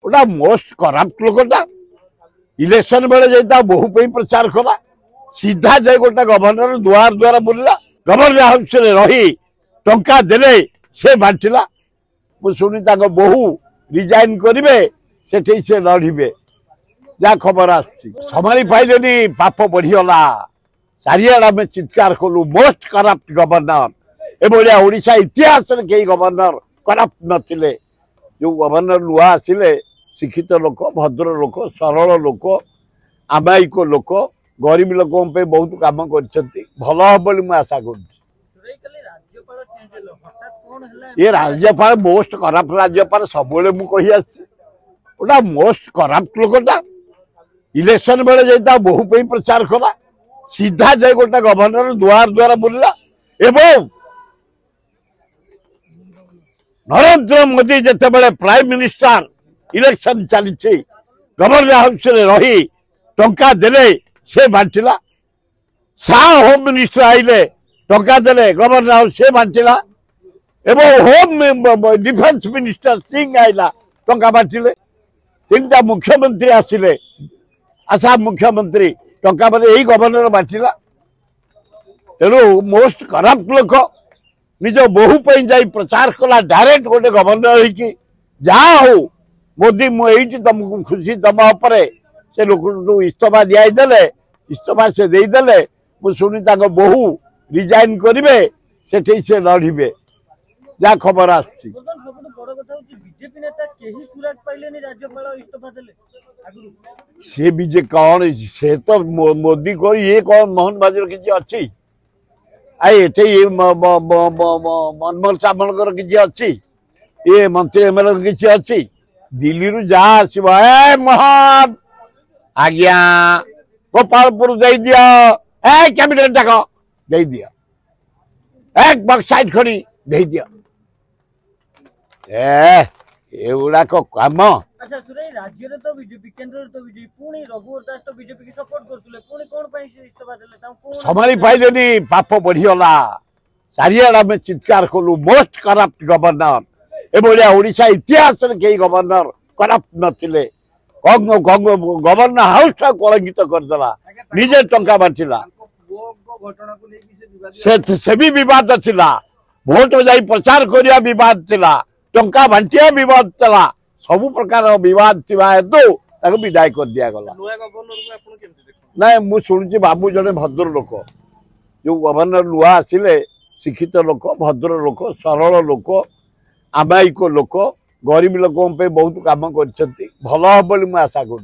गोटा most corrupt लोकटा election बेले जाता बहु पे प्रचार कला सीधा जाए गोटा गवर्नर दुआर द्वारा बुलला गवर्नर हाउस रे रही टंका देले से बांटिला मुझुनी बहु रिजाइन करेंगे से लड़े जहाँ खबर आमाली पाइले पाप बढ़ीगला चारिआडे आम चित्कार कलु मोस्ट करप्ट गवर्नर एभलिया ओडिशा इतिहास कई गवर्नर करप्ट नथिले जो गवर्नर नुआ आसिले शिक्षित लोक भद्र लोक सरल लोक आमायिक लोक गरीब लोकों पे बहुत काम भल हम आशा कर ये राज्यपाल मोस्ट करप्ट राज्यपाल सब मुझे गोटा मोस्ट करप्ट लोकटा इलेक्शन बेले जाता बहु पे प्रचार कला सीधा जाए गोटा गवर्नर दुआर द्वारा बुलला एवं नरेंद्र मोदी जिते बड़े प्राइम मिनिस्टर इलेक्शन चली गवर्नर हाउस रे रही टंका देले से बांटिला शाह होम मिनिस्टर आइले टंका देले गवर्नर हाउस से बांटिला एवं होम डिफेन्स मिनिस्टर सिंह आइला टंका बांटिले तीनटा मुख्यमंत्री आसिले आसाम मुख्यमंत्री टंका बदे यही गवर्नर बांटिला तेणु मोस्ट करप्ट लोक निज बहु जा प्रचार कला डायरेक्ट गोटे गवर्नर हो जहाँ हो मोदी मुझे तुमको खुशी तुम से लोक इस्तफा दिदेले इस्तफा से देदेले मुझुनी बहु रिजाइन करेंगे से लड़े जहाँ खबर सी बीजे कौन से तो मोदी को ये कौन मोहन बाजार किसी अच्छी ये मनमोहन सामल किसी अच्छी ये मंत्री एमएलए किसी अच्छी दिल्ली रु जा आसब ए मोहन आज्ञा गोपालपुर दे दियो ए कैबिनेट डाक दे दियो एक बक्साइड खड़ी दे दियो एगुड़ाक कम अच्छा सुरे राज्य रे तो बीजेपी केंद्र रे तो बीजेपी पुणी रघुवर दास तो बीजेपी की सपोर्ट करथुले पुणी कोन पई से इस्तफा देले ता कोन समाली पाइले पाप बढ़ीगला चारिआडे आम चित्कार कलु मोस्ट करप्ट गवर्नर एभलिया ओडिशा इतिहास कई गवर्नर करप्ट नथिले गवर्नर हाउस कलंकित करदेला निजे टंका बांटिला से भी विवाद थिला भोट जाई प्रचार करिया विवाद थिला टंका बांटिया विवाद थिला सबु प्रकार विवाद थिबा हेतु ताको विदाय कर दिया गला ना मु सुनछि बाबू जने भद्र लोक जो गवर्नर नुआ आसिले शिक्षित लोक भद्र लोक सरल लोक आमायिक लोक गरीब लोकों पे बहुत काम कर भल हम आशा कर।